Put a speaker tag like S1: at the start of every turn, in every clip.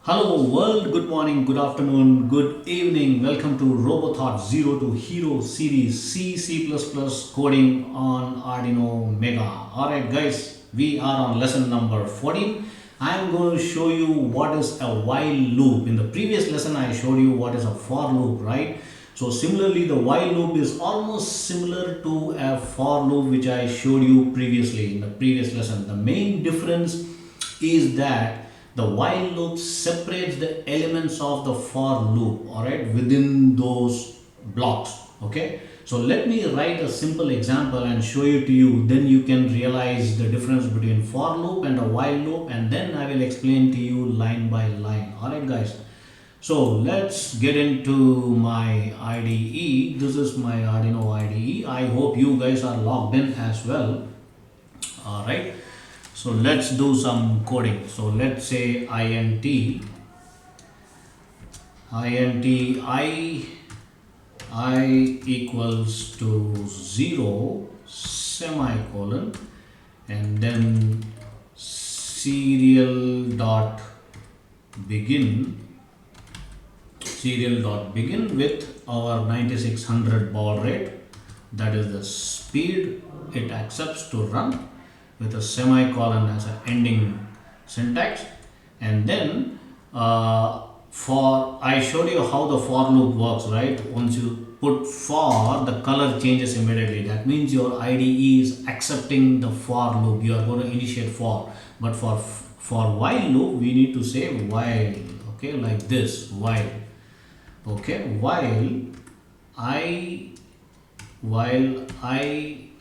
S1: Hello world, good morning, good afternoon, good evening. Welcome to RoboThought Zero to Hero series C++ coding on Arduino Mega. Alright guys, we are on lesson number 14. I am going to show you what is a while loop. In the previous lesson I showed you what is a for loop, right? So similarly the while loop is almost similar to a for loop which I showed you previously in the previous lesson. The main difference is that the while loop separates the elements of the for loop, all right, within those blocks. Okay, so let me write a simple example and show it to you, then you can realize the difference between for loop and a while loop, and then I will explain to you line by line. All right guys, so let's get into my IDE. This is my Arduino IDE. I hope you guys are logged in as well. All right, so let's do some coding. So let's say int I equals to 0 semicolon, and then serial dot begin with our 9600 baud rate, that is the speed it accepts to run, with a semicolon as an ending syntax. And then for I showed you how the for loop works, right? Once you put for, the color changes immediately. That means your IDE is accepting the for loop. You are going to initiate for. But for while loop, we need to say while. Okay, like this, while. Okay, while I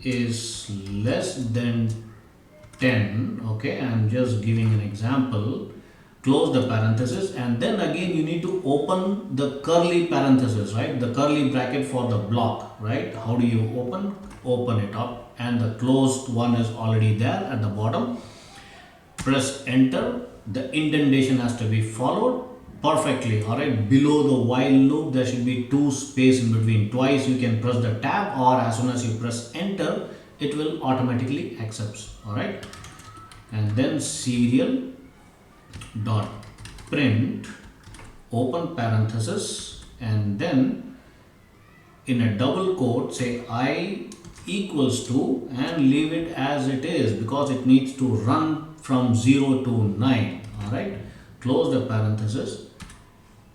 S1: is less than 10. Okay, I'm just giving an example. Close the parenthesis, and then again you need to open the curly parenthesis, right? The curly bracket for the block, right? How do you open it up, and the closed one is already there at the bottom. Press enter. The indentation has to be followed perfectly. All right, below the while loop there should be two space in between. Twice you can press the tab, or as soon as you press enter it will automatically accept. All right, and then serial dot print open parenthesis, and then in a double quote say I equals to, and leave it as it is because it needs to run from 0 to 9. All right, close the parenthesis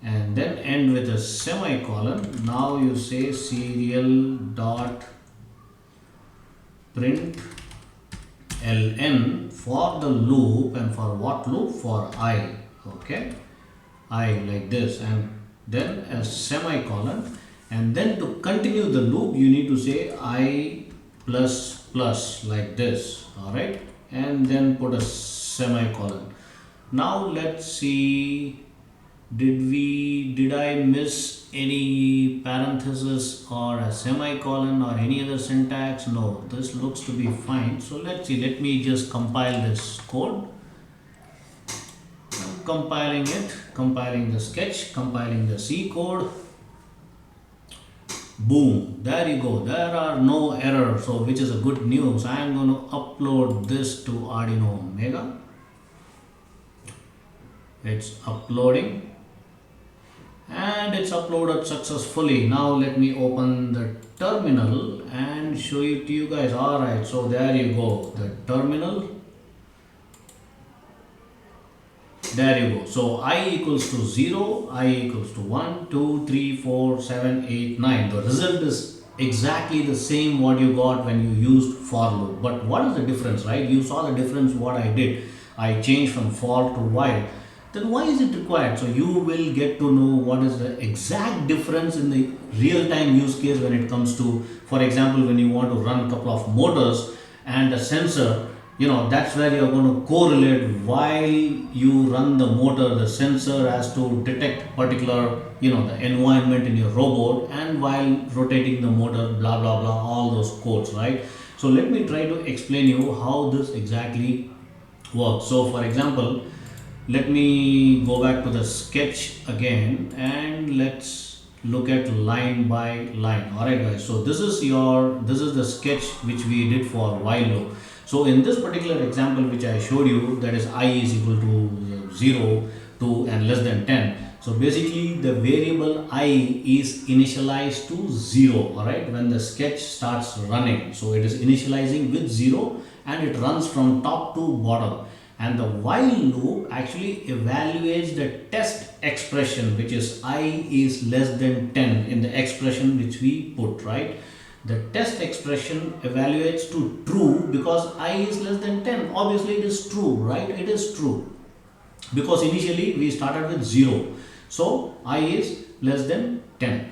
S1: and then end with a semicolon. Now you say serial dot print ln for the loop, and for what loop? For I. Okay, I, like this, and then a semicolon, and then to continue the loop you need to say I plus plus, like this. All right, and then put a semicolon. Now let's see, did I miss any parenthesis or a semicolon or any other syntax? No, this looks to be fine. So let's see, let me just compile this code. I'm compiling it, compiling the sketch, compiling the C code. Boom, there you go, there are no errors, so which is a good news. I am going to upload this to Arduino Mega. It's uploading, and it's uploaded successfully. Now let me open the terminal and show it to you guys. Alright, so there you go, the terminal. There you go. So I equals to 0, I equals to 1, 2, 3, 4, 7, 8, 9. The result is exactly the same what you got when you used for loop. But what is the difference, right? You saw the difference what I did. I changed from for to while. Then why is it required? So you will get to know what is the exact difference in the real-time use case when it comes to, for example, when you want to run a couple of motors and a sensor, that's where you're going to correlate. While you run the motor, the sensor has to detect particular, the environment in your robot, and while rotating the motor, blah, blah, blah, all those codes, right? So let me try to explain you how this exactly works. So for example, let me go back to the sketch again, and let's look at line by line. All right guys, so this is the sketch which we did for while loop. So in this particular example which I showed you, that is I is equal to 0, 2 and less than 10. So basically the variable I is initialized to 0, alright, when the sketch starts running. So it is initializing with 0 and it runs from top to bottom. And the while loop actually evaluates the test expression, which is I is less than 10 in the expression which we put, right? The test expression evaluates to true because I is less than 10. Obviously it is true, right? It is true because initially we started with 0. So I is less than 10.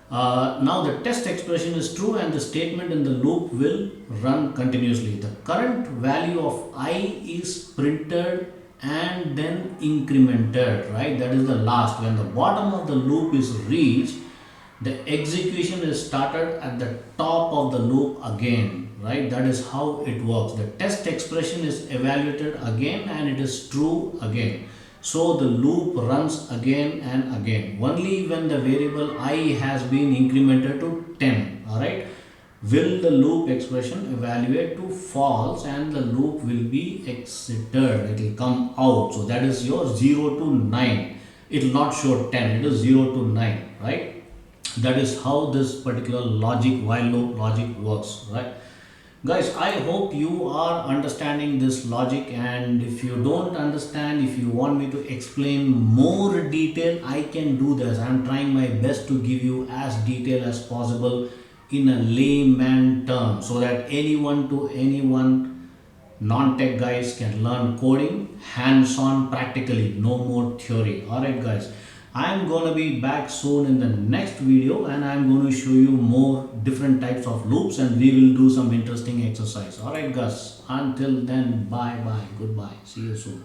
S1: Now the test expression is true and the statement in the loop will run continuously. The current value of I is printed and then incremented, right? That is the last. When the bottom of the loop is reached, the execution is started at the top of the loop again, right? That is how it works. The test expression is evaluated again and it is true again. So the loop runs again and again. Only when the variable I has been incremented to 10, alright, will the loop expression evaluate to false and the loop will be exited. It will come out. So that is your 0 to 9. It will not show 10. It is 0 to 9, right? That is how this particular logic, while loop logic works, right? Guys, I hope you are understanding this logic, and if you don't understand, if you want me to explain more detail, I can do this. I'm trying my best to give you as detail as possible in a layman term so that anyone to anyone non-tech guys can learn coding hands-on practically, no more theory. Alright guys, I'm gonna be back soon in the next video and I'm going to show you more different types of loops and we will do some interesting exercise. Alright guys, until then, bye bye, goodbye, see you soon.